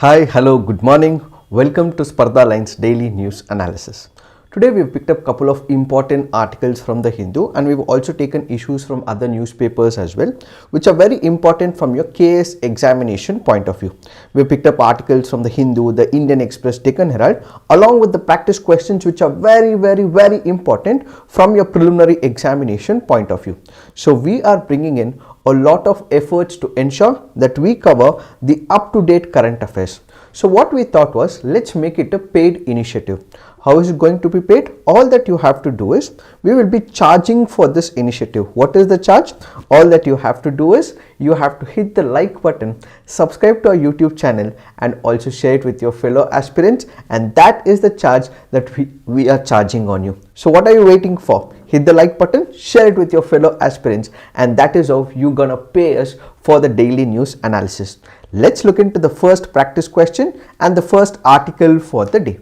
Hi, hello, good morning. Welcome to Spardha Lines Daily News Analysis. Today we've picked up a couple of important articles from the Hindu and we've also taken issues from other newspapers as well, which are very important from your KS examination point of view. We've picked up articles from the Hindu, the Indian Express, Deccan Herald, along with the practice questions which are very important from your preliminary examination point of view. So we are bringing in a lot of efforts to ensure that we cover the up-to-date current affairs. So what we thought was, let's make it a paid initiative. How is it going to be paid? All that you have to do is, we will be charging for this initiative. What is the charge? All that you have to do is, you have to hit the like button, subscribe to our YouTube channel and also share it with your fellow aspirants, and that is the charge that we are charging on you. So what are you waiting for? Hit the like button, share it with your fellow aspirants, and that is how you're gonna pay us for the daily news analysis. Let's look into the first practice question and the first article for the day.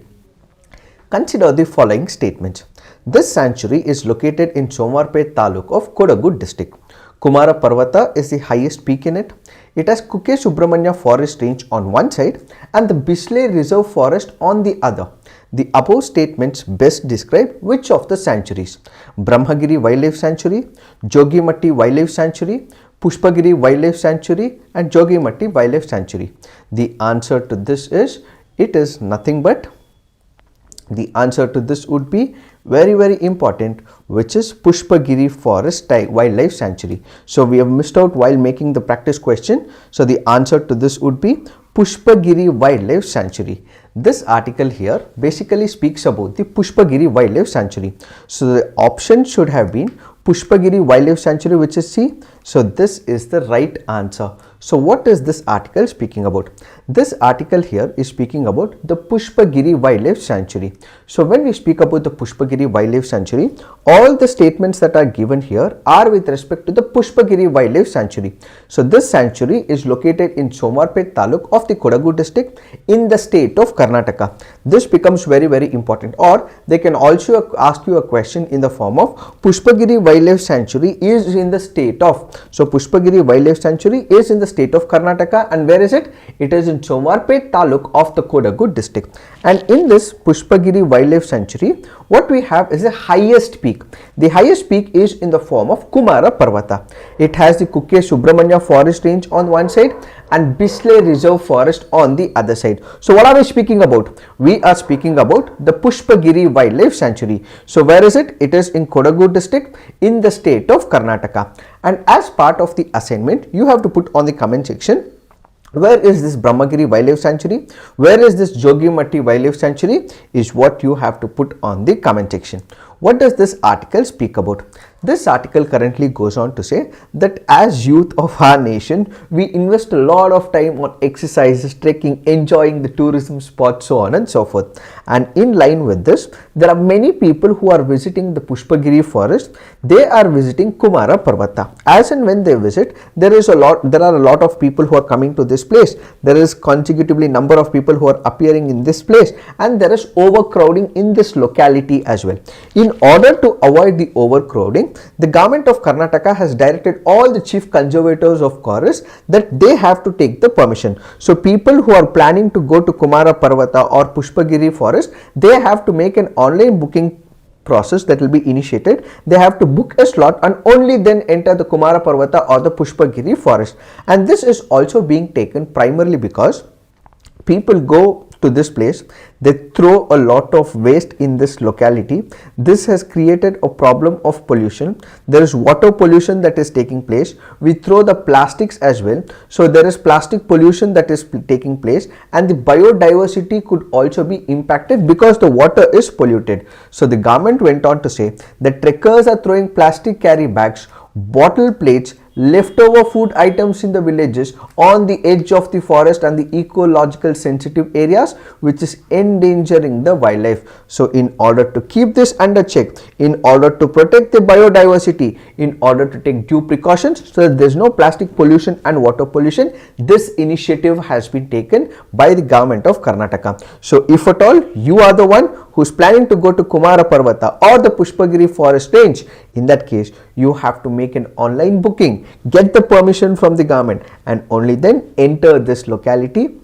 Consider the following statements. This sanctuary is located in Somarpet Taluk of Kodagu district. Kumara Parvata is the highest peak in it. It has Kuke Subramanya forest range on one side and the Bisley Reserve forest on the other. The above statements best describe which of the sanctuaries? Brahmagiri Wildlife Sanctuary, Jogimatti Wildlife Sanctuary, Pushpagiri Wildlife Sanctuary and Jogimatti Wildlife Sanctuary. The answer to this is, it is nothing but, the answer to this would be very important, which is Pushpagiri Forest Wildlife Sanctuary. So we have missed out while making the practice question. So the answer to this would be Pushpagiri Wildlife Sanctuary. This article here basically speaks about the Pushpagiri Wildlife Sanctuary. So the option should have been Pushpagiri Wildlife Sanctuary, which is C. So this is the right answer. So what is this article speaking about? This article here is speaking about the Pushpagiri Wildlife Sanctuary. So when we speak about the Pushpagiri Wildlife Sanctuary, all the statements that are given here are with respect to the Pushpagiri Wildlife Sanctuary. So this sanctuary is located in Somarpet Taluk of the Kodagu district in the state of Karnataka. This becomes very important, or they can also ask you a question in the form of Pushpagiri Wildlife Sanctuary is in the state of. So Pushpagiri Wildlife Sanctuary is in the state of Karnataka, and where is it? It is in Somarpet Taluk of the Kodagu district. And in this Pushpagiri Wildlife Sanctuary, what we have is the highest peak. The highest peak is in the form of Kumara Parvata. It has the Kuke Subramanya forest range on one side and Bisley Reserve forest on the other side. So what are we speaking about? We are speaking about the Pushpagiri Wildlife Sanctuary. So where is it? It is in Kodagu district in the state of Karnataka. And as part of the assignment, you have to put on the comment section, where is this Brahmagiri Wildlife Sanctuary? Where is this Jogimatti Wildlife Sanctuary? Is what you have to put on the comment section. What does this article speak about? This article currently goes on to say that as youth of our nation, we invest a lot of time on exercises, trekking, enjoying the tourism spots, so on and so forth. And in line with this, there are many people who are visiting the Pushpagiri forest. They are visiting Kumara Parvata. As and when they visit, there are a lot of people who are coming to this place. There is consecutively number of people who are appearing in this place, and there is overcrowding in this locality as well. In order to avoid the overcrowding, the government of Karnataka has directed all the chief conservators of forests that they have to take the permission. So people who are planning to go to Kumara Parvata or Pushpagiri forest, they have to make an online booking process that will be initiated. They have to book a slot and only then enter the Kumara Parvata or the Pushpagiri forest. And this is also being taken primarily because people go to this place, they throw a lot of waste in this locality. This has created a problem of pollution. There is water pollution that is taking place. We throw the plastics as well. So there is plastic pollution that is taking place, and the biodiversity could also be impacted because the water is polluted. So the government went on to say that trekkers are throwing plastic carry bags, bottle plates, leftover food items in the villages on the edge of the forest and the ecological sensitive areas, which is endangering the wildlife. So in order to keep this under check, in order to protect the biodiversity, in order to take due precautions so that there is no plastic pollution and water pollution, this initiative has been taken by the government of Karnataka. So if at all you are the one who is planning to go to Kumara Parvata or the Pushpagiri forest range, in that case you have to make an online booking, get the permission from the government, and only then enter this locality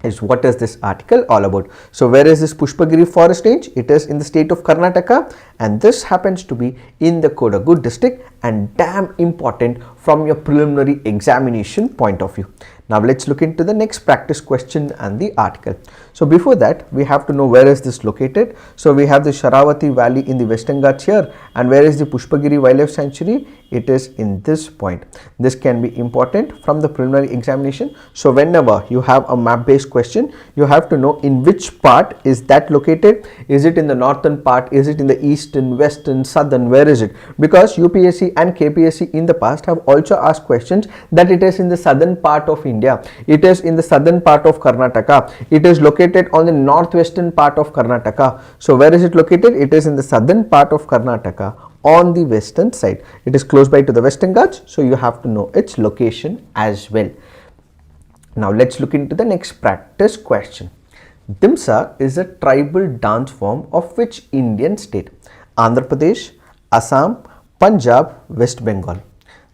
is what is this article all about. So where is this Pushpagiri forest range? It is in the state of Karnataka, and this happens to be in the Kodagu district, and damn important from your preliminary examination point of view. Now let's look into the next practice question and the article. So before that, we have to know where is this located. So we have the Sharavati Valley in the Western Ghats here, and where is the Pushpagiri Wildlife Sanctuary? It is in this point. This can be important from the preliminary examination. So whenever you have a map based question, you have to know in which part is that located. Is it in the northern part? Is it in the eastern, western, southern? Where is it? Because UPSC and KPSC in the past have also asked questions that it is in the southern part of India. It is in the southern part of Karnataka. It is located on the northwestern part of Karnataka. So where is it located? It is in the southern part of Karnataka on the western side. It is close by to the Western Ghats, so you have to know its location as well. Now let's look into the next practice question. Dhimsa is a tribal dance form of which Indian state? Andhra Pradesh, Assam, Punjab, West Bengal.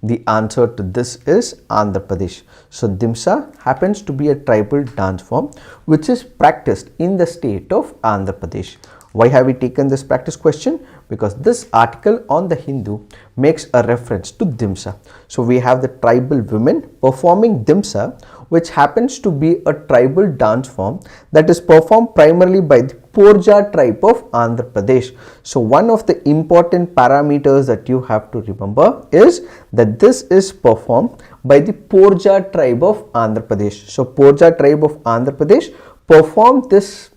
The answer to this is Andhra Pradesh. So Dhimsa happens to be a tribal dance form which is practiced in the state of Andhra Pradesh. Why have we taken this practice question? Because this article on the Hindu makes a reference to Dhimsa. So we have the tribal women performing Dhimsa, which happens to be a tribal dance form that is performed primarily by the Porja tribe of Andhra Pradesh. So one of the important parameters that you have to remember is that this is performed by the Porja tribe of Andhra Pradesh. So Porja tribe of Andhra Pradesh performed this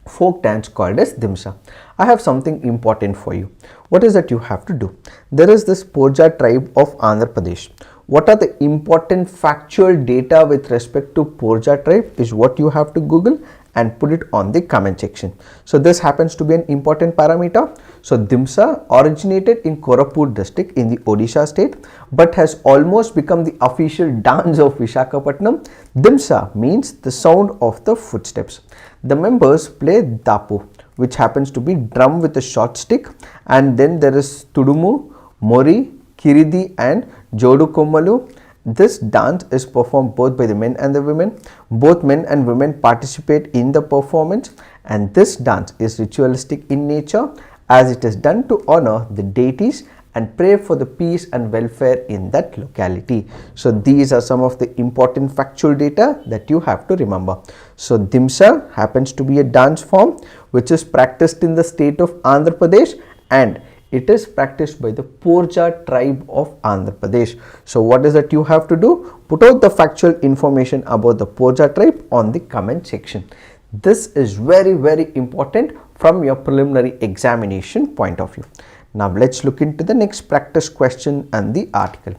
folk dance called as Dhimsa. I have something important for you. What is that you have to do? There is this Porja tribe of Andhra Pradesh. What are the important factual data with respect to Porja tribe is what you have to Google and put it on the comment section. So this happens to be an important parameter. So Dhimsa originated in Korapur district in the Odisha state but has almost become the official dance of Visakhapatnam. Dhimsa means the sound of the footsteps. The members play dapu, which happens to be drum with a short stick, and then there is Tudumu, Mori, Kiridi and Jodu Kommalu. This dance is performed both by the men and the women. Both men and women participate in the performance, and this dance is ritualistic in nature as it is done to honor the deities and pray for the peace and welfare in that locality. So these are some of the important factual data that you have to remember. So Dhimsa happens to be a dance form which is practiced in the state of Andhra Pradesh, and it is practiced by the Porja tribe of Andhra Pradesh. So what is that you have to do? Put out the factual information about the Porja tribe on the comment section. This is very, very important from your preliminary examination point of view. Now let's look into the next practice question and the article.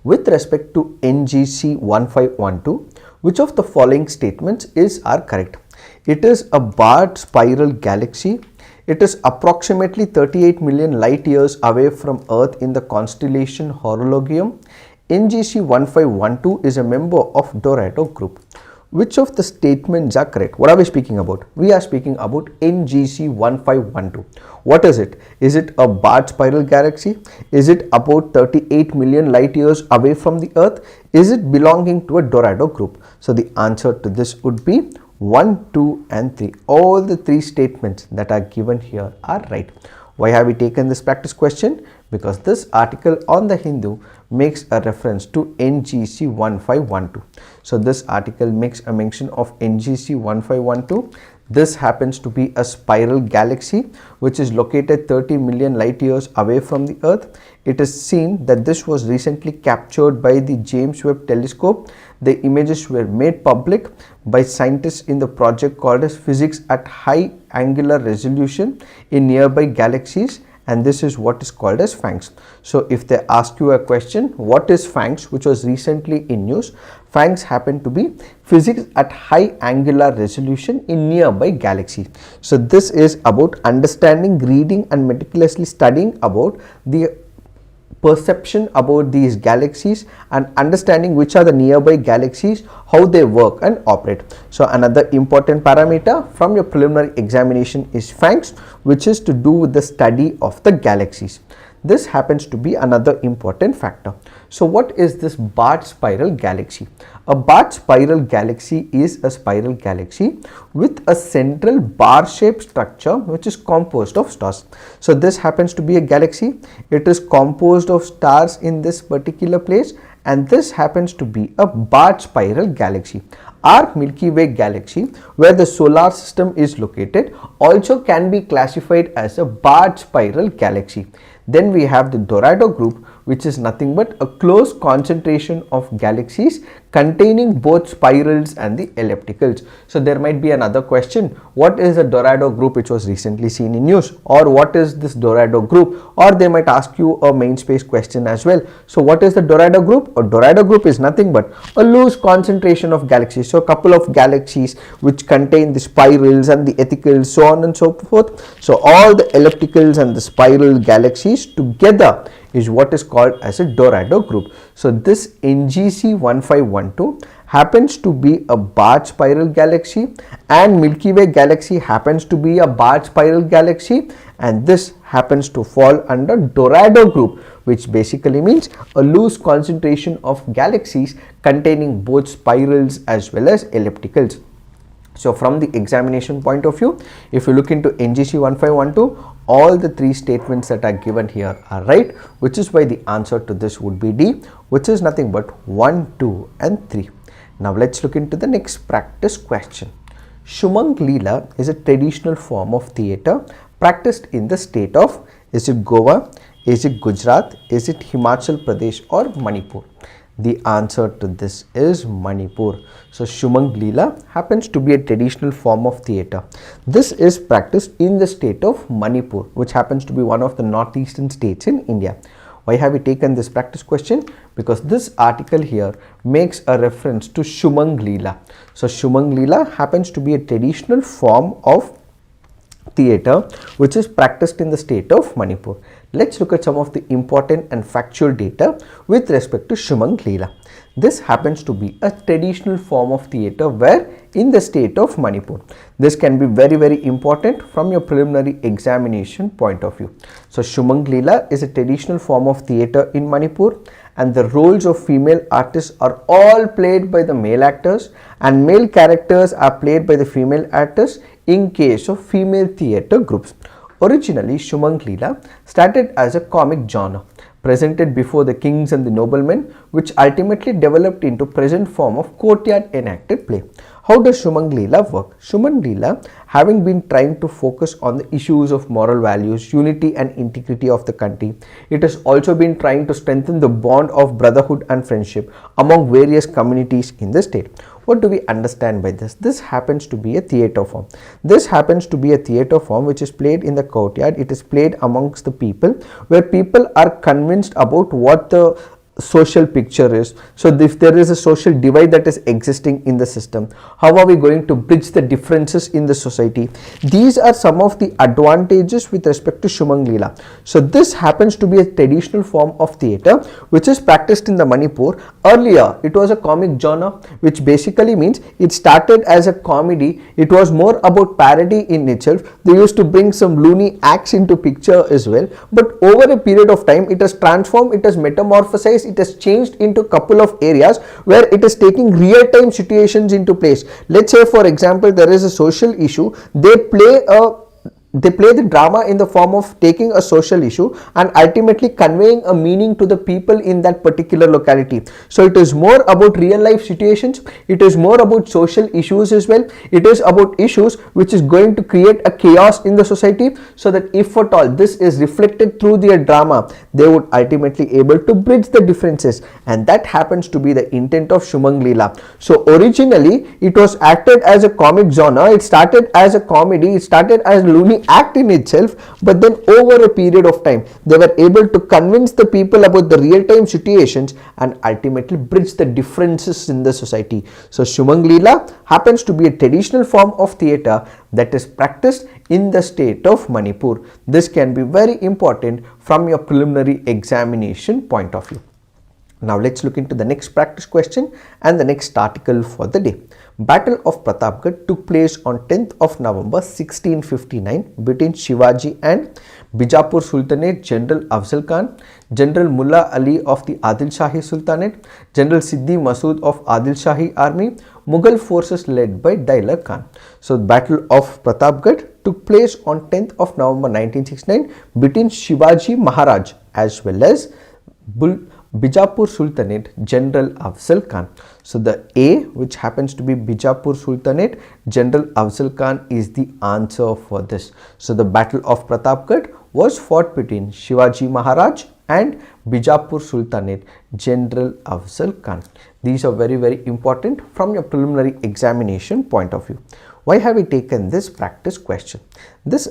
With respect to NGC 1512, which of the following statements are correct? It is a barred spiral galaxy. It is approximately 38 million light years away from Earth in the constellation Horologium. NGC 1512 is a member of Dorado group. Which of the statements are correct? What are we speaking about? We are speaking about NGC 1512. What is it? Is it a barred spiral galaxy? Is it about 38 million light years away from the Earth? Is it belonging to a Dorado group? So the answer to this would be 1, 2 and 3. All the three statements that are given here are right. Why have we taken this practice question? Because this article on the Hindu makes a reference to NGC 1512. So this article makes a mention of NGC 1512. This happens to be a spiral galaxy which is located 30 million light years away from the Earth. It is seen that this was recently captured by the James Webb telescope. The images were made public by scientists in the project called as Physics at High Angular Resolution in Nearby Galaxies, and this is what is called as FANGS. So if they ask you a question, what is FANGS, which was recently in news, FANGS happen to be physics at high angular resolution in nearby galaxies. So this is about understanding, reading and meticulously studying about the perception about these galaxies and understanding which are the nearby galaxies, how they work and operate. So another important parameter from your preliminary examination is FANGS, which is to do with the study of the galaxies. This happens to be another important factor. So what is this barred spiral galaxy? A barred spiral galaxy is a spiral galaxy with a central bar-shaped structure which is composed of stars. So this happens to be a galaxy. It is composed of stars in this particular place, and this happens to be a barred spiral galaxy. Our Milky Way galaxy, where the solar system is located, also can be classified as a barred spiral galaxy. Then we have the Dorado group, which is nothing but a close concentration of galaxies containing both spirals and the ellipticals. So there might be another question, what is the Dorado group which was recently seen in news, or what is this Dorado group, or they might ask you a main space question as well. So what is the Dorado group? A Dorado group is nothing but a loose concentration of galaxies. So a couple of galaxies which contain the spirals and the ellipticals, so on and so forth. So all the ellipticals and the spiral galaxies together is what is called as a Dorado group. So this NGC 1512 happens to be a barred spiral galaxy, and Milky Way galaxy happens to be a barred spiral galaxy, and this happens to fall under Dorado group, which basically means a loose concentration of galaxies containing both spirals as well as ellipticals. So from the examination point of view, if you look into NGC 1512, all the three statements that are given here are right, which is why the answer to this would be D, which is nothing but 1, 2 and 3. Now let's look into the next practice question. Shumang Leela is a traditional form of theatre practiced in the state of, is it Goa, is it Gujarat, is it Himachal Pradesh or Manipur? The answer to this is Manipur. So Shumang Leela happens to be a traditional form of theatre. This is practiced in the state of Manipur, which happens to be one of the northeastern states in India. Why have we taken this practice question? Because this article here makes a reference to Shumang Leela. So Shumang Leela happens to be a traditional form of theatre which is practiced in the state of Manipur. Let's look at some of the important and factual data with respect to Shumang Leela. This happens to be a traditional form of theatre where in the state of Manipur. This can be very important from your preliminary examination point of view. So Shumang Leela is a traditional form of theatre in Manipur, and the roles of female artists are all played by the male actors, and male characters are played by the female artists in case of female theatre groups. Originally, Shumang Leela started as a comic genre presented before the kings and the noblemen, which ultimately developed into present form of courtyard enacted play. How does Shumang Leela work? Shumang Leela, having been trying to focus on the issues of moral values, unity and integrity of the country, it has also been trying to strengthen the bond of brotherhood and friendship among various communities in the state. What do we understand by this? This happens to be a theatre form. This happens to be a theatre form which is played in the courtyard. It is played amongst the people, where people are convinced about what the social picture is. So if there is a social divide that is existing in the system, how are we going to bridge the differences in the society? These are some of the advantages with respect to Shumang Leela. So this happens to be a traditional form of theatre which is practiced in the Manipur. Earlier it was a comic genre, which basically means it started as a comedy. It was more about parody in itself. They used to bring some loony acts into picture as well, but over a period of time it has transformed, it has metamorphosized, it has changed into a couple of areas where it is taking real-time situations into place. Let's say for example there is a social issue, they play the drama in the form of taking a social issue and ultimately conveying a meaning to the people in that particular locality. So it is more about real life situations, it is more about social issues as well, it is about issues which is going to create a chaos in the society, so that if at all this is reflected through their drama, they would ultimately able to bridge the differences, and that happens to be the intent of Shumang Leela. So originally it was acted as a comic genre, it started as a comedy, it started as loony act in itself, but then over a period of time they were able to convince the people about the real-time situations and ultimately bridge the differences in the society. So Shumang Leela happens to be a traditional form of theatre that is practiced in the state of Manipur. This can be very important from your preliminary examination point of view. Now let's look into the next practice question and the next article for the day. Battle of Pratapgarh took place on 10th of November 1659 between Shivaji and Bijapur Sultanate, General Afzal Khan, General Mullah Ali of the Adil Shahi Sultanate, General Siddi Masood of Adil Shahi Army, Mughal forces led by Diler Khan. So the Battle of Pratapgarh took place on 10th of November 1969 between Shivaji Maharaj as well as Bijapur Sultanate, General Afzal Khan. So the A, which happens to be Bijapur Sultanate, General Afzal Khan, is the answer for this. So the Battle of Pratapgarh was fought between Shivaji Maharaj and Bijapur Sultanate, General Afzal Khan. These are very important from your preliminary examination point of view. Why have we taken this practice question? This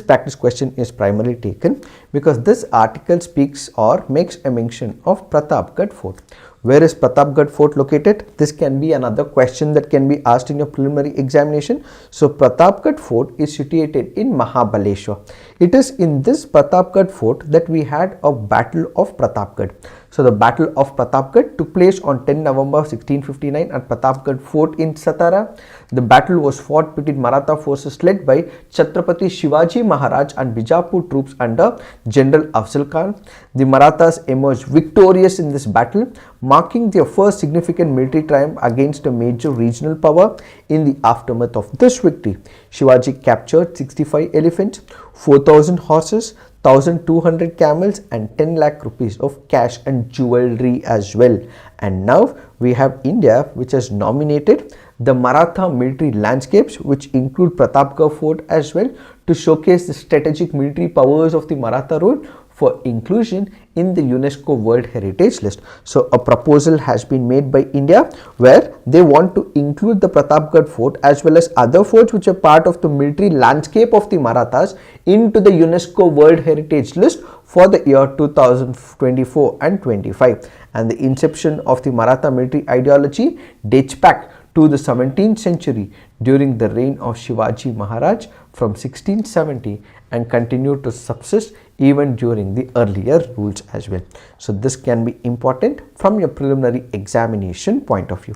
practice question is primarily taken because this article speaks or makes a mention of Pratapgarh Fort. Where is Pratapgarh Fort located? This can be another question that can be asked in your preliminary examination. So Pratapgarh Fort is situated in Mahabaleshwar. It is in this Pratapgarh Fort that we had a Battle of Pratapgarh. So the Battle of Pratapgarh took place on 10 November 1659 at Pratapgarh Fort in Satara. The battle was fought between Maratha forces led by Chhatrapati Shivaji Maharaj and Bijapur troops under General Afzal Khan. The Marathas emerged victorious in this battle, marking their first significant military triumph against a major regional power. In the aftermath of this victory, Shivaji captured 65 elephants, 4,000 horses, 1,200 camels and 10 lakh rupees of cash and jewelry as well. And now we have India, which has nominated the Maratha military landscapes, which include Pratapgarh Fort as well, to showcase the strategic military powers of the Maratha rule for inclusion in the UNESCO World Heritage List. So a proposal has been made by India where they want to include the Pratapgarh Fort as well as other forts which are part of the military landscape of the Marathas into the UNESCO World Heritage List for the year 2024 and 25. And the inception of the Maratha military ideology dates back to the 17th century during the reign of Shivaji Maharaj from 1670 and continued to subsist even during the earlier rules as well. So this can be important from your preliminary examination point of view.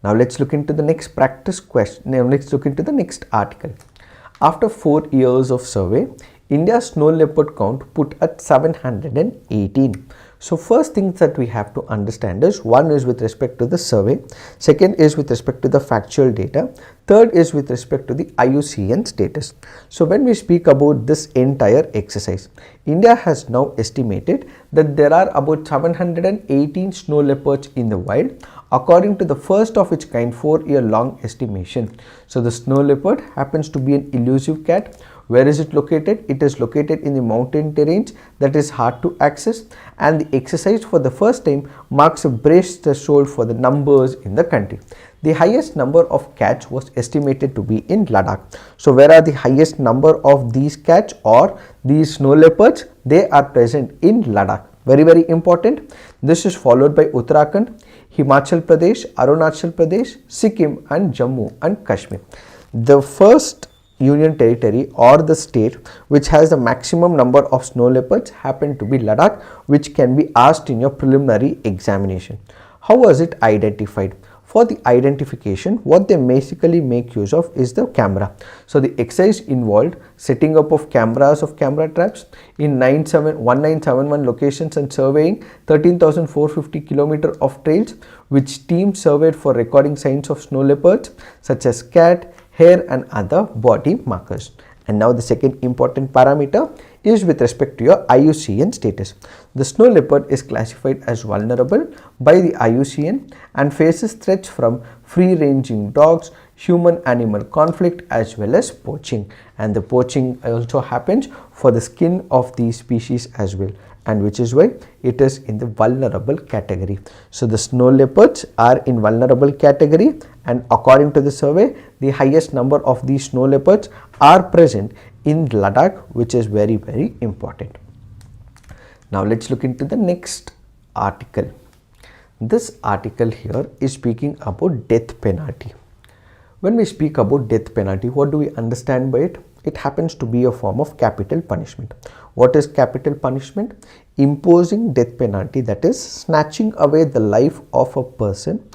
Now let's look into the next practice question. Now let's look into the next article. After 4 years of survey, India's snow leopard count put at 718. So first things that we have to understand is, one is with respect to the survey, second is with respect to the factual data, third is with respect to the IUCN status. So when we speak about this entire exercise, India has now estimated that there are about 718 snow leopards in the wild according to the first of its kind 4-year-long estimation. So the snow leopard happens to be an elusive cat. Where is it located? It is located in the mountain terrains that is hard to access, and the exercise for the first time marks a brace threshold for the numbers in the country. The highest number of cats was estimated to be in Ladakh. So where are the highest number of these cats or these snow leopards? They are present in Ladakh. Very important. This is followed by Uttarakhand, Himachal Pradesh, Arunachal Pradesh, Sikkim and Jammu and Kashmir. The first union territory or the state which has the maximum number of snow leopards happen to be Ladakh, which can be asked in your preliminary examination. How was it identified? For the identification, what they basically make use of is the camera. So the exercise involved setting up of cameras of camera traps in 1971 locations and surveying 13,450 km of trails, which team surveyed for recording signs of snow leopards such as cat, hair and other body markers. And now the second important parameter is with respect to your IUCN status. The snow leopard is classified as vulnerable by the IUCN and faces threats from free-ranging dogs, human-animal conflict as well as poaching. And the poaching also happens for the skin of these species as well, and which is why it is in the vulnerable category. So the snow leopards are in vulnerable category, and according to the survey, the highest number of these snow leopards are present in Ladakh, which is very important. Now let's look into the next article. This article here is speaking about death penalty. When we speak about death penalty, what do we understand by it? It happens to be a form of capital punishment. What is capital punishment? Imposing death penalty, that is snatching away the life of a person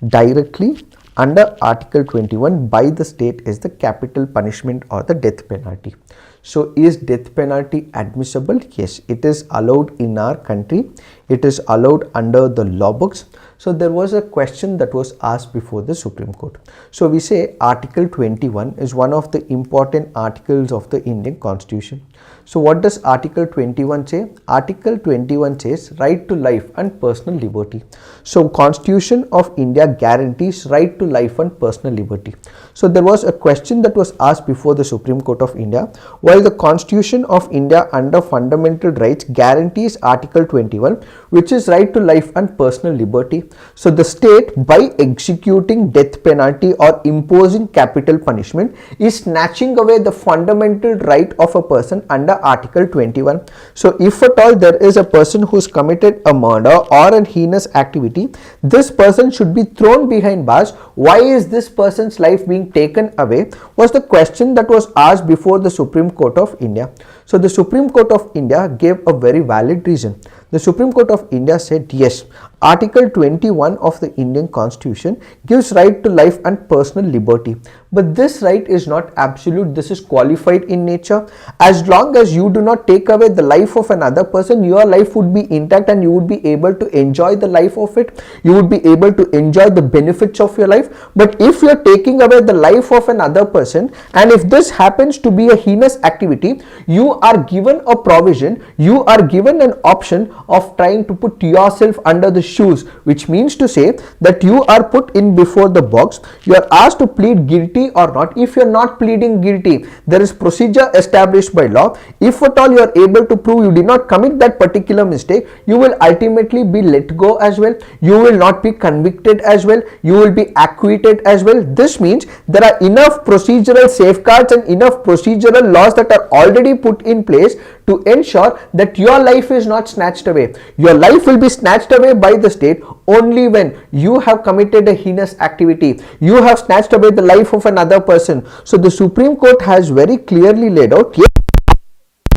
directly under Article 21 by the state is the capital punishment or the death penalty. So is death penalty admissible? Yes, it is allowed in our country. It is allowed under the law books. So there was a question that was asked before the Supreme Court. So we say Article 21 is one of the important articles of the Indian Constitution. So what does Article 21 say? Article 21 says right to life and personal liberty. So Constitution of India guarantees right to life and personal liberty. So there was a question that was asked before the Supreme Court of India. While the Constitution of India under fundamental rights guarantees Article 21, which is right to life and personal liberty. So the state, by executing death penalty or imposing capital punishment, is snatching away the fundamental right of a person under Article 21. So if at all there is a person who's committed a murder or a heinous activity, this person should be thrown behind bars. Why is this person's life being taken away? Was the question that was asked before the Supreme Court of India. So the Supreme Court of India gave a very valid reason. The Supreme Court of India said yes, Article 21 of the Indian Constitution gives right to life and personal liberty. But this right is not absolute. This is qualified in nature. As long as you do not take away the life of another person, your life would be intact and you would be able to enjoy the life of it. You would be able to enjoy the benefits of your life. But if you are taking away the life of another person, and if this happens to be a heinous activity, you are given a provision, you are given an option of trying to put yourself under the shoes, which means to say that you are put in before the box. You are asked to plead guilty or not. If you are not pleading guilty, there is procedure established by law. If at all you are able to prove you did not commit that particular mistake, you will ultimately be let go as well. You will not be convicted as well. You will be acquitted as well. This means there are enough procedural safeguards and enough procedural laws that are already put in place to ensure that your life is not snatched away. Your life will be snatched away by the state only when you have committed a heinous activity. You have snatched away the life of another person. So the Supreme Court has very clearly laid out, yes,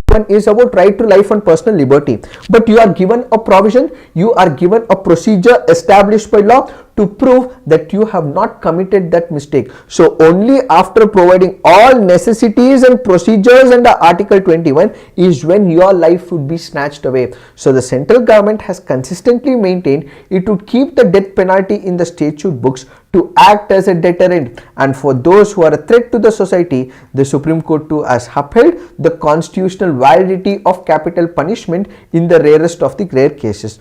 one is about right to life and personal liberty, but you are given a provision, you are given a procedure established by law to prove that you have not committed that mistake. So only after providing all necessities and procedures under Article 21 is when your life would be snatched away. So the central government has consistently maintained it would keep the death penalty in the statute books to act as a deterrent, and for those who are a threat to the society, the Supreme Court too has upheld the constitutional validity of capital punishment in the rarest of the rare cases.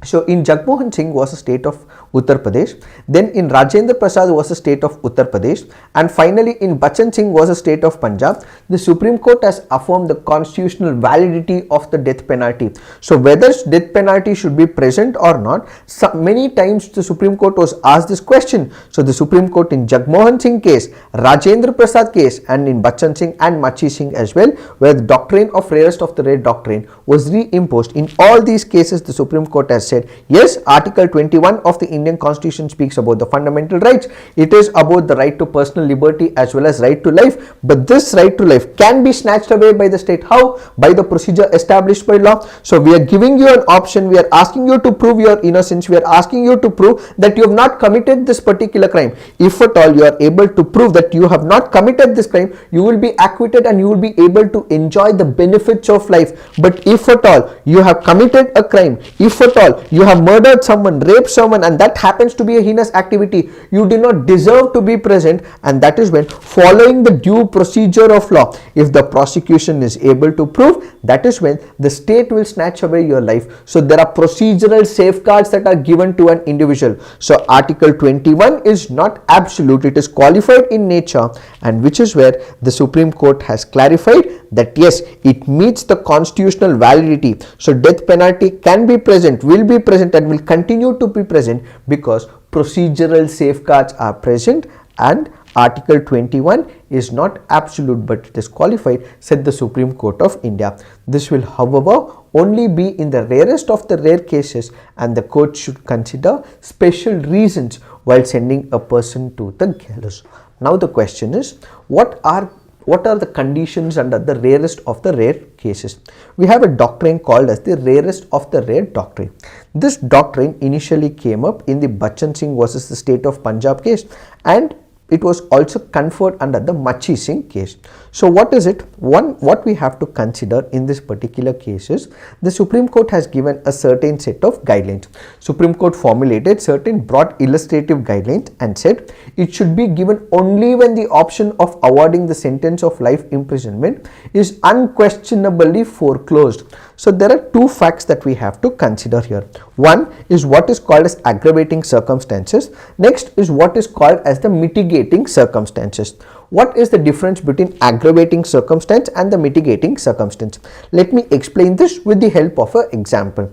So in Jagmohan Singh was a state of Uttar Pradesh, then in Rajendra Prasad was a state of Uttar Pradesh, and finally in Bachan Singh was a state of Punjab. The Supreme Court has affirmed the constitutional validity of the death penalty. So whether death penalty should be present or not, many times the Supreme Court was asked this question. So the Supreme Court in Jagmohan Singh case, Rajendra Prasad case, and in Bachan Singh and Machi Singh as well, where the doctrine of rarest of the rare doctrine was reimposed. In all these cases, the Supreme Court has said, yes, Article 21 of the Indian Constitution speaks about the fundamental rights. It is about the right to personal liberty as well as right to life. But this right to life can be snatched away by the state. How? By the procedure established by law. So we are giving you an option. We are asking you to prove your innocence. We are asking you to prove that you have not committed this particular crime. If at all you are able to prove that you have not committed this crime, you will be acquitted and you will be able to enjoy the benefits of life. But if at all you have committed a crime, if at all you have murdered someone, raped someone, and that happens to be a heinous activity, you do not deserve to be present, and that is when, following the due procedure of law, if the prosecution is able to prove, that is when the state will snatch away your life. So there are procedural safeguards that are given to an individual. So Article 21 is not absolute, it is qualified in nature, and which is where the Supreme Court has clarified that yes, it meets the constitutional validity. So death penalty can be present, will be present, and will continue to be present because procedural safeguards are present, and Article 21 is not absolute but it is qualified, said the Supreme Court of India. This will, however, only be in the rarest of the rare cases, and the court should consider special reasons while sending a person to the gallows. Now the question is, what are the conditions under the rarest of the rare cases? We have a doctrine called as the rarest of the rare doctrine. This doctrine initially came up in the Bachan Singh versus the state of Punjab case, and it was also conferred under the Machi Singh case. So what is it? What we have to consider in this particular case is the Supreme Court has given a certain set of guidelines. Supreme Court formulated certain broad illustrative guidelines and said it should be given only when the option of awarding the sentence of life imprisonment is unquestionably foreclosed. So there are two facts that we have to consider here. One is what is called as aggravating circumstances. Next is what is called as the mitigating circumstances. What is the difference between aggravating circumstance and the mitigating circumstance? Let me explain this with the help of an example.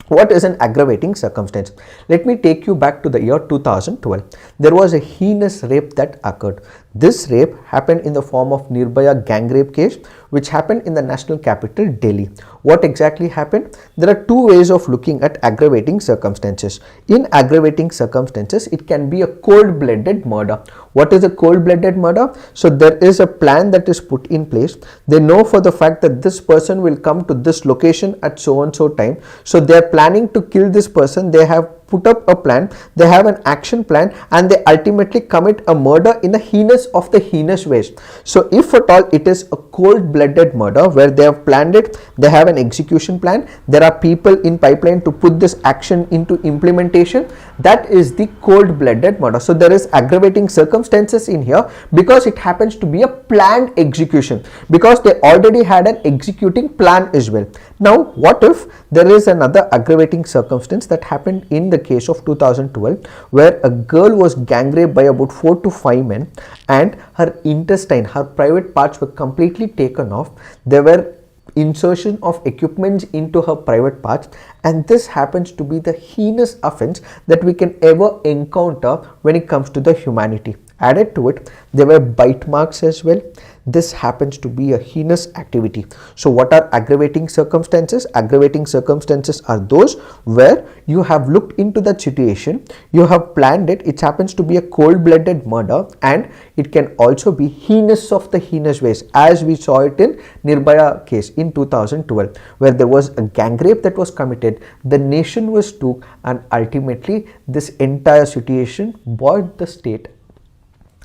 What is an aggravating circumstance? Let me take you back to the year 2012. There was a heinous rape that occurred. This rape happened in the form of Nirbhaya gang rape case, which happened in the national capital Delhi. What exactly happened? There are two ways of looking at aggravating circumstances. In aggravating circumstances, it can be a cold-blooded murder. What is a cold-blooded murder? So there is a plan that is put in place. They know for the fact that this person will come to this location at so and so time. So they are planning to kill this person. They have put up a plan, they have an action plan, and they ultimately commit a murder in the heinous of the heinous ways. So if at all it is a cold-blooded murder where they have planned it, they have an execution plan, there are people in pipeline to put this action into implementation, that is the cold-blooded murder. So there is aggravating circumstances in here because it happens to be a planned execution, because they already had an executing plan as well. Now what if there is another aggravating circumstance that happened in the case of 2012 where a girl was gang raped by about 4 to 5 men and her intestine, her private parts were completely taken off. There were insertion of equipments into her private parts, and this happens to be the heinous offense that we can ever encounter when it comes to the humanity. Added to it, there were bite marks as well. This happens to be a heinous activity. So what are aggravating circumstances? Aggravating circumstances are those where you have looked into that situation, you have planned it, it happens to be a cold-blooded murder, and it can also be heinous of the heinous ways, as we saw it in Nirbhaya case in 2012 where there was a gang rape that was committed, the nation was took, and ultimately this entire situation brought the state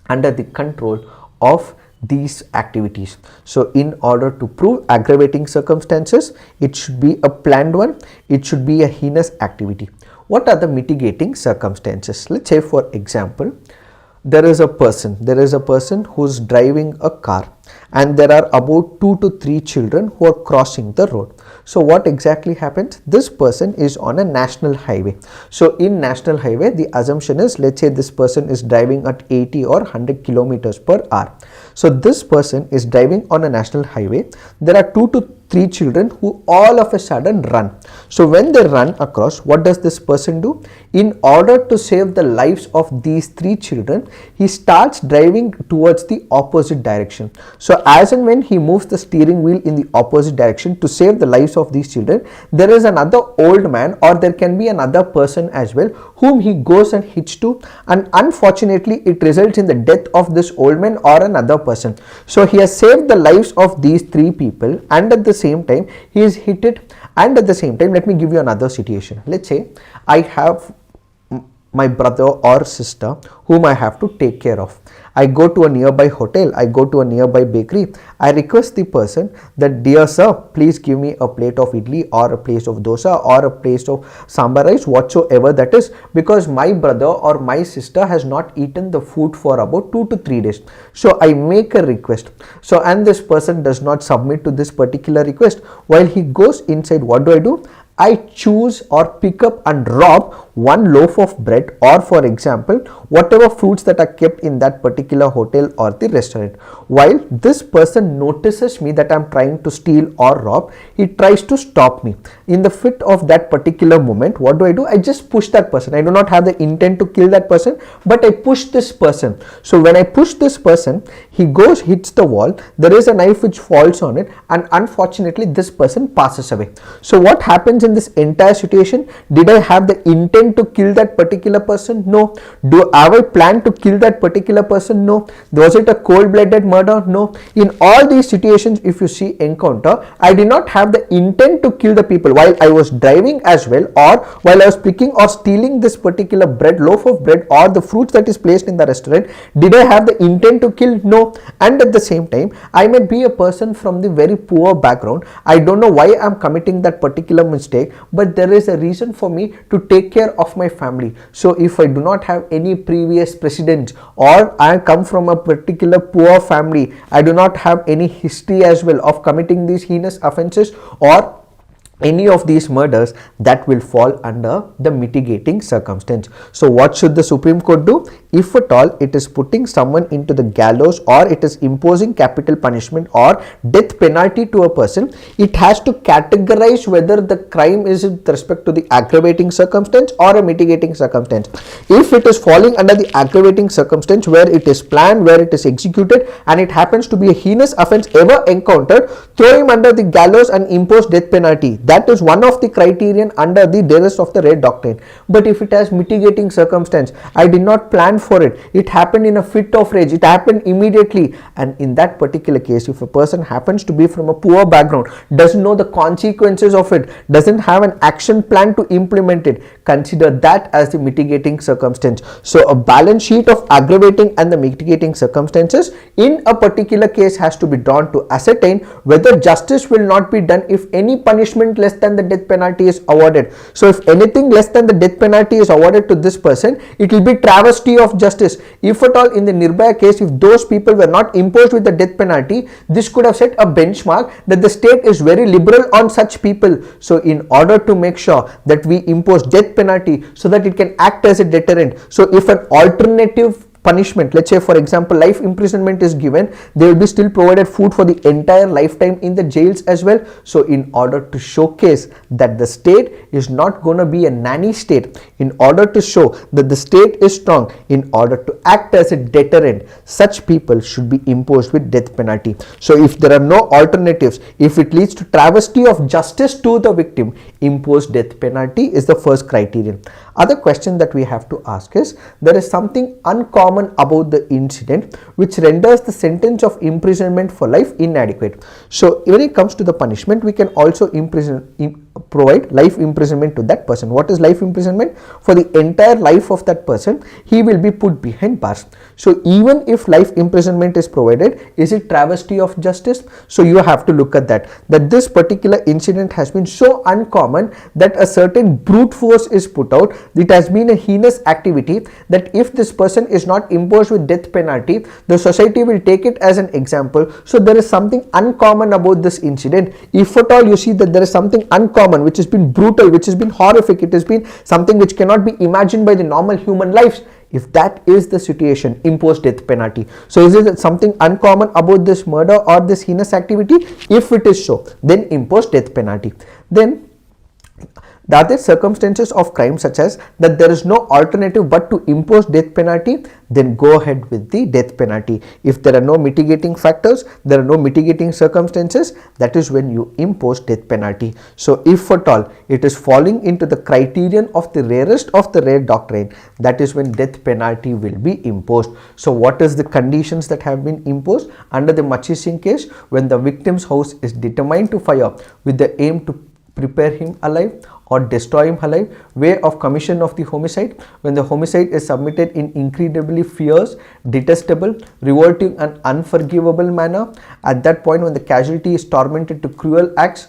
under the control of these activities. So in order to prove aggravating circumstances, it should be a planned one, it should be a heinous activity. What are the mitigating circumstances? Let's say for example, there is a person who's driving a car and there are about 2 to 3 children who are crossing the road. So what exactly happens? This person is on a national highway. So in national highway, the assumption is, let's say this person is driving at 80 or 100 kilometers per hour. So this person is driving on a national highway. There are 2 to 3 children who all of a sudden run. So when they run across, what does this person do? In order to save the lives of these 3 children, he starts driving towards the opposite direction. So as and when he moves the steering wheel in the opposite direction to save the lives of these children, there is another old man or there can be another person as well whom he goes and hits to, and unfortunately it results in the death of this old man or another person. So he has saved the lives of these 3 people, and at the same time he is hit it, and at the same time, let me give you another situation. Let's say I have my brother or sister whom I have to take care of. I go to a nearby hotel, I go to a nearby bakery, I request the person that, dear sir, please give me a plate of idli or a plate of dosa or a plate of sambar rice, whatsoever that is, because my brother or my sister has not eaten the food for about 2 to 3 days. So I make a request. So and this person does not submit to this particular request. While he goes inside, what do? I choose or pick up and rob one loaf of bread, or for example whatever fruits that are kept in that particular hotel or the restaurant. While this person notices me that I am trying to steal or rob, he tries to stop me. In the fit of that particular moment, what do? I just push that person. I do not have the intent to kill that person, but I push this person. So when I push this person, he goes, hits the wall, there is a knife which falls on it, and unfortunately this person passes away. So what happens in this entire situation? Did I have the intent intent to kill that particular person? No. Do I plan to kill that particular person? No. Was it a cold-blooded murder? No. In all these situations, if you see encounter, I did not have the intent to kill the people while I was driving as well, or while I was picking or stealing this particular loaf of bread or the fruits that is placed in the restaurant. Did I have the intent to kill? No. And at the same time, I may be a person from the very poor background. I don't know why I'm committing that particular mistake, but there is a reason for me to take care of my family. So if I do not have any previous precedents, or I come from a particular poor family, I do not have any history as well of committing these heinous offenses or any of these murders, that will fall under the mitigating circumstance. So what should the Supreme Court do? If at all it is putting someone into the gallows, or it is imposing capital punishment or death penalty to a person, it has to categorize whether the crime is with respect to the aggravating circumstance or a mitigating circumstance. If it is falling under the aggravating circumstance, where it is planned, where it is executed, and it happens to be a heinous offense ever encountered, throw him under the gallows and impose death penalty. That is one of the criterion under the dearest of the rare doctrine. But if it has mitigating circumstance, I did not plan for it, it happened in a fit of rage, it happened immediately, and in that particular case, if a person happens to be from a poor background, doesn't know the consequences of it, doesn't have an action plan to implement it, consider that as the mitigating circumstance. So a balance sheet of aggravating and the mitigating circumstances in a particular case has to be drawn to ascertain whether justice will not be done if any punishment less than the death penalty is awarded. So if anything less than the death penalty is awarded to this person, it will be travesty of justice. If at all in the Nirbhaya case, if those people were not imposed with the death penalty, this could have set a benchmark that the state is very liberal on such people. So in order to make sure that we impose death penalty so that it can act as a deterrent, so if an alternative punishment, let's say for example life imprisonment is given, they will be still provided food for the entire lifetime in the jails as well. So in order to showcase that the state is not going to be a nanny state, in order to show that the state is strong, in order to act as a deterrent, such people should be imposed with death penalty. So if there are no alternatives, if it leads to travesty of justice to the victim, impose death penalty is the first criterion. Other question that we have to ask is, there is something uncommon about the incident which renders the sentence of imprisonment for life inadequate. So when it comes to the punishment, we can also provide life imprisonment to that person. What is life imprisonment? For the entire life of that person, he will be put behind bars. So even if life imprisonment is provided, is it travesty of justice? So you have to look at that this particular incident has been so uncommon that a certain brute force is put out. It has been a heinous activity that if this person is not imposed with death penalty, the society will take it as an example. So there is something uncommon about this incident. If at all you see that there is something uncommon, which has been brutal, which has been horrific, it has been something which cannot be imagined by the normal human lives, if that is the situation, impose death penalty. So is it something uncommon about this murder or this heinous activity? If it is so, then impose death penalty. Then the other circumstances of crime, such as that there is no alternative but to impose death penalty, then go ahead with the death penalty. If there are no mitigating factors, there are no mitigating circumstances, that is when you impose death penalty. So if at all it is falling into the criterion of the rarest of the rare doctrine, that is when death penalty will be imposed. So what is the conditions that have been imposed? Under the Machi Singh case, when the victim's house is determined to fire with the aim to prepare him alive or destroy him alive, way of commission of the homicide, when the homicide is submitted in incredibly fierce, detestable, revolting and unforgivable manner, at that point when the casualty is tormented to cruel acts,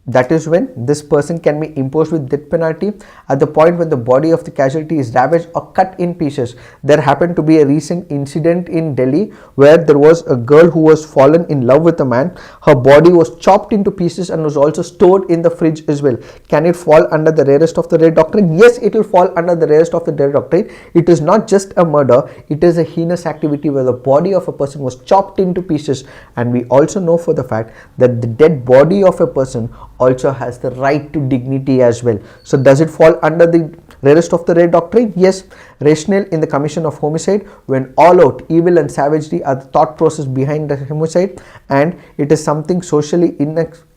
that is when this person can be imposed with death penalty. At the point when the body of the casualty is ravaged or cut in pieces. There happened to be a recent incident in Delhi where there was a girl who was fallen in love with a man. Her body was chopped into pieces and was also stored in the fridge as well. Can it fall under the rarest of the rare doctrine? Yes, it will fall under the rarest of the rare doctrine. It is not just a murder, it is a heinous activity where the body of a person was chopped into pieces, and we also know for the fact that the dead body of a person also has the right to dignity as well. So does it fall under the rarest of the rare doctrine? Yes. Rationale in the commission of homicide, when all out evil and savagery are the thought process behind the homicide, and it is something socially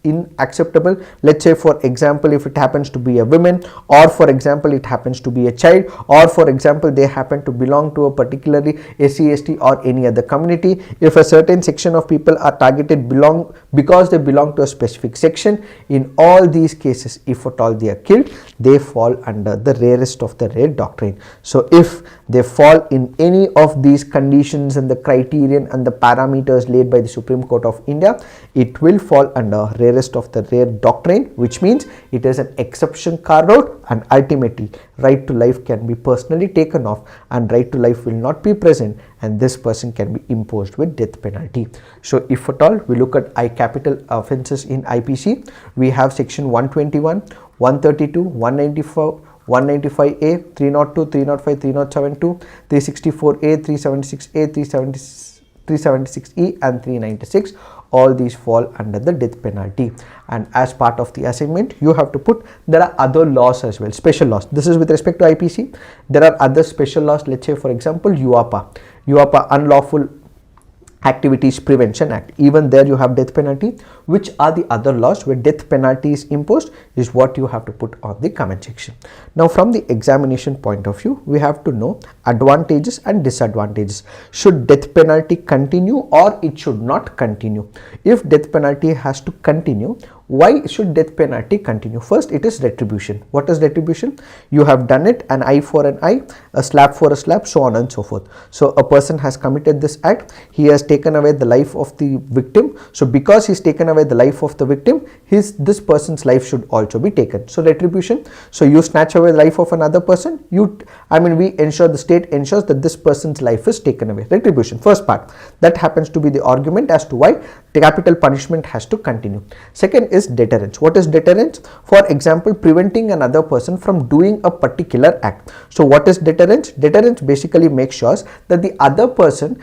unacceptable. Let's say for example, if it happens to be a woman, or for example it happens to be a child, or for example they happen to belong to a particularly SC, ST or any other community. If a certain section of people are targeted because they belong to a specific section, in all these cases, if at all they are killed, they fall under the rarest of the rare doctrine. So if they fall in any of these conditions and the criterion and the parameters laid by the Supreme Court of India, it will fall under rarest of the rare doctrine, which means it is an exception carved out, and ultimately right to life can be personally taken off and right to life will not be present, and this person can be imposed with death penalty. So if at all we look at capital offences in IPC, we have section 121, 132, 194, 195A, 302, 305, 307-2, 364A, 376A, 376E and 396. All these fall under the death penalty, and as part of the assignment you have to put there are other laws as well, special laws. This is with respect to IPC. There are other special laws. Let's say for example UAPA, Unlawful Activities Prevention Act. Even there you have death penalty. Which are the other laws where death penalty is imposed is what you have to put on the comment section. Now from the examination point of view, we have to know advantages and disadvantages. Should death penalty continue or it should not continue? If death penalty has to continue, why should death penalty continue? First, it is retribution. What is retribution? You have done it, an eye for an eye, a slap for a slap, so on and so forth. So a person has committed this act, he has taken away the life of the victim. So because he's taken away the life of the victim, this person's life should also be taken. So retribution. So you snatch away the life of another person, the state ensures that this person's life is taken away. Retribution, first part. That happens to be the argument as to why the capital punishment has to continue. Second is deterrence. What is deterrence? For example, preventing another person from doing a particular act. So what is deterrence? Deterrence basically makes sure that the other person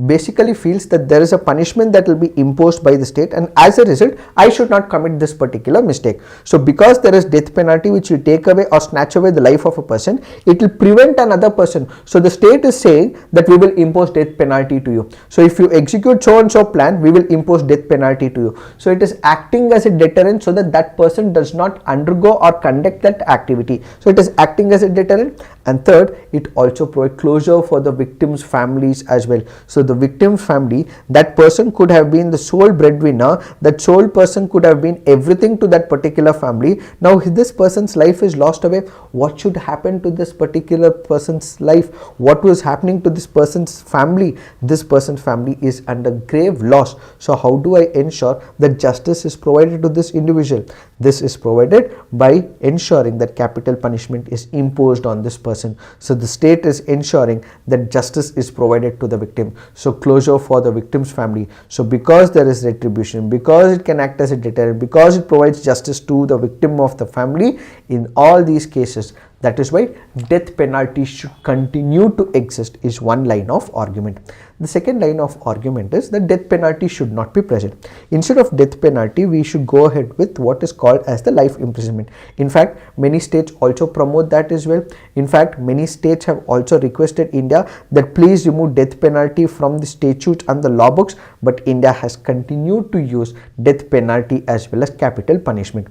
basically feels that there is a punishment that will be imposed by the state, and as a result I should not commit this particular mistake. So because there is death penalty which will take away or snatch away the life of a person, it will prevent another person. So the state is saying that we will impose death penalty to you. So if you execute so and so plan, we will impose death penalty to you. So it is acting as a deterrent so that that person does not undergo or conduct that activity. So it is acting as a deterrent. And third, it also provides closure for the victims' families as well. So the victim's family, that person could have been the sole breadwinner, that sole person could have been everything to that particular family. Now this person's life is lost away. What should happen to this particular person's life? What was happening to this person's family? This person's family is under grave loss. So how do I ensure that justice is provided to this individual? This is provided by ensuring that capital punishment is imposed on this person. So the state is ensuring that justice is provided to the victim. So closure for the victim's family. So because there is retribution, because it can act as a deterrent, because it provides justice to the victim of the family, in all these cases, that is why death penalty should continue to exist is one line of argument. The second line of argument is that death penalty should not be present. Instead of death penalty, we should go ahead with what is called as the life imprisonment. In fact, many states also promote that as well. In fact, many states have also requested India that please remove death penalty from the statutes and the law books, but India has continued to use death penalty as well as capital punishment.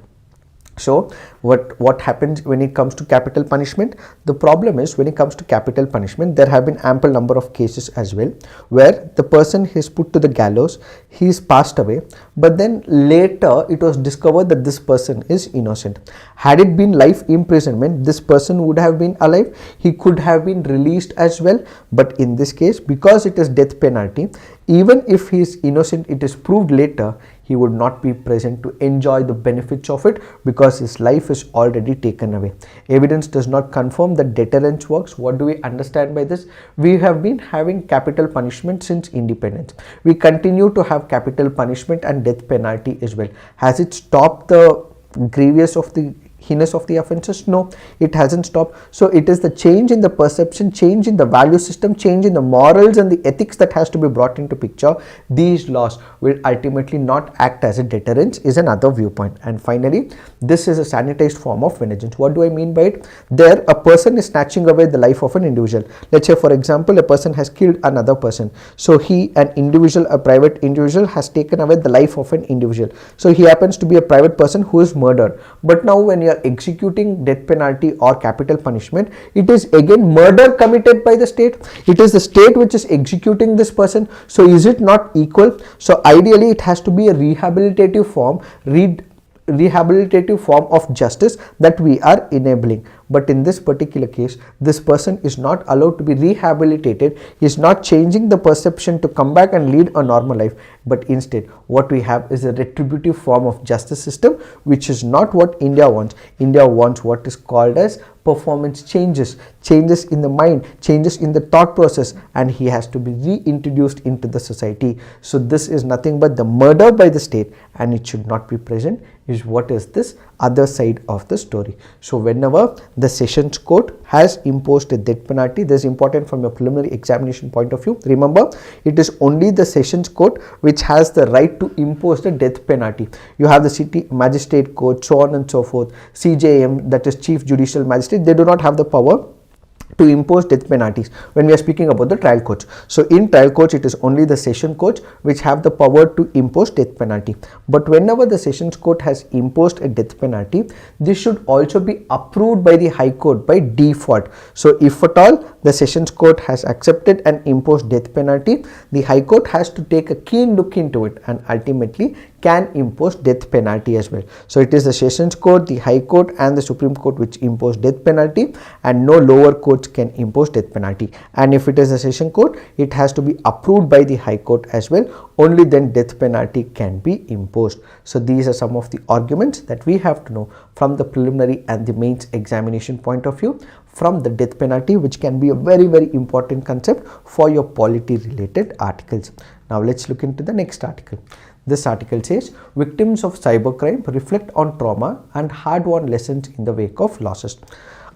So what happens when it comes to capital punishment? The problem is when it comes to capital punishment, there have been ample number of cases as well where the person is put to the gallows, he is passed away, but then later it was discovered that this person is innocent. Had it been life imprisonment, this person would have been alive, he could have been released as well, but in this case, because it is death penalty, even if he is innocent, it is proved later, he would not be present to enjoy the benefits of it because his life is already taken away. Evidence does not confirm that deterrence works. What do we understand by this? We have been having capital punishment since independence. We continue to have capital punishment and death penalty as well. Has it stopped the grievous of the heinous of the offences? No, it hasn't stopped. So it is the change in the perception, change in the value system, change in the morals and the ethics that has to be brought into picture. These laws will ultimately not act as a deterrence is another viewpoint. And finally, this is a sanitized form of vengeance. What do I mean by it? There, a person is snatching away the life of an individual. Let's say, for example, a person has killed another person. So he, an individual, a private individual, has taken away the life of an individual. So he happens to be a private person who is murdered. But now when you are executing death penalty or capital punishment, it is again murder committed by the state. It is the state which is executing this person. So is it not equal? So ideally it has to be a rehabilitative form of justice that we are enabling. But in this particular case, this person is not allowed to be rehabilitated. He is not changing the perception to come back and lead a normal life. But instead, what we have is a retributive form of justice system, which is not what India wants. India wants what is called as performance changes in the mind, changes in the thought process, and he has to be reintroduced into the society. So this is nothing but the murder by the state, and it should not be present, is what is this other side of the story. So whenever the Sessions Court has imposed a death penalty, this is important from your preliminary examination point of view. Remember, it is only the Sessions Court which has the right to impose the death penalty. You have the city magistrate court, so on and so forth, CJM, that is Chief Judicial Magistrate, they do not have the power to impose death penalties when we are speaking about the trial courts. So in trial courts, it is only the session courts which have the power to impose death penalty. But whenever the sessions court has imposed a death penalty, this should also be approved by the high court by default. So if at all the sessions court has accepted and imposed death penalty, the high court has to take a keen look into it and ultimately can impose death penalty as well. So it is the Sessions Court, the High Court and the Supreme Court which impose death penalty, and no lower courts can impose death penalty. And if it is the Session Court, it has to be approved by the High Court as well. Only then death penalty can be imposed. So these are some of the arguments that we have to know from the preliminary and the mains examination point of view from the death penalty, which can be a very, very important concept for your polity related articles. Now let's look into the next article. This article says, victims of cybercrime reflect on trauma and hard-won lessons in the wake of losses.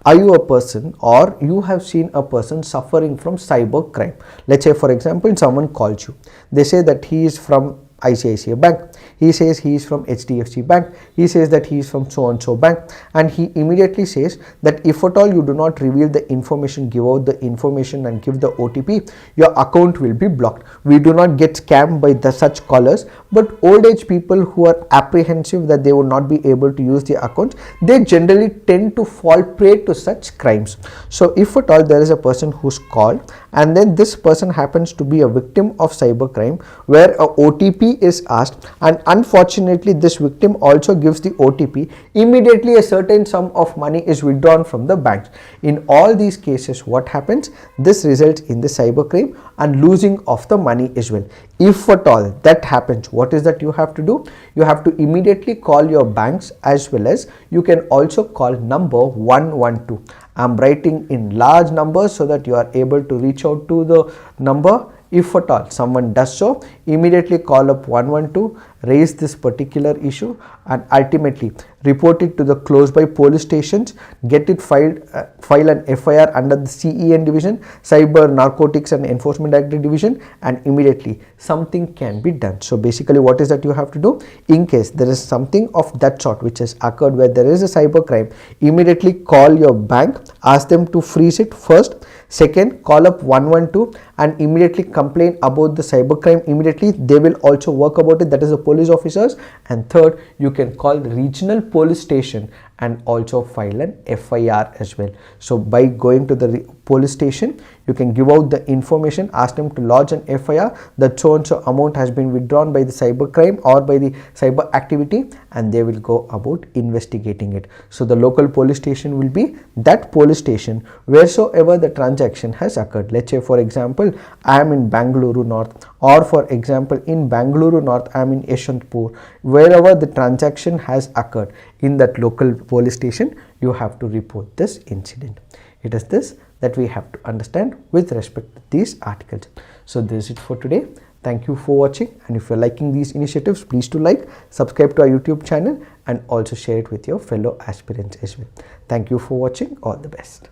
Are you a person or you have seen a person suffering from cybercrime? Let's say, for example, someone calls you. They say that he is from ICICI Bank. He says he is from HDFC Bank. He says that he is from so and so bank, and he immediately says that if at all you do not reveal the information, give out the information and give the OTP, your account will be blocked. We do not get scammed by such callers, but old age people who are apprehensive that they will not be able to use their accounts, they generally tend to fall prey to such crimes. So if at all there is a person who's called and then this person happens to be a victim of cybercrime where a OTP is asked, and unfortunately this victim also gives the OTP, immediately a certain sum of money is withdrawn from the banks. In all these cases, what happens? This results in the cybercrime and losing of the money as well. If at all that happens, what is that you have to do? You have to immediately call your banks, as well as you can also call number 112. I am writing in large numbers so that you are able to reach out to the number. If at all someone does so, immediately call up 112, raise this particular issue, and ultimately report it to the close by police stations, get it filed, file an FIR under the CEN division, Cyber Narcotics and Enforcement Directorate division, and immediately something can be done. So basically what is that you have to do? In case there is something of that sort which has occurred where there is a cyber crime, immediately call your bank, ask them to freeze it first. Second, call up 112 and immediately complain about the cybercrime. Immediately they will also work about it, that is the police officers. And third, you can call the regional police station and also file an FIR as well. So by going to the police station, you can give out the information, ask them to lodge an FIR that so and so amount has been withdrawn by the cybercrime or by the cyber activity, and they will go about investigating it. So the local police station will be that police station wheresoever the transaction has occurred. Let's say for example, I am in Bangalore North, or for example in Bangalore North I am in Yeshwantpur. Wherever the transaction has occurred, in that local police station you have to report this incident. It is this that we have to understand with respect to these articles. So this is it for today. Thank you for watching, and if you're liking these initiatives, please do like, subscribe to our YouTube channel and also share it with your fellow aspirants as well. Thank you for watching. All the best.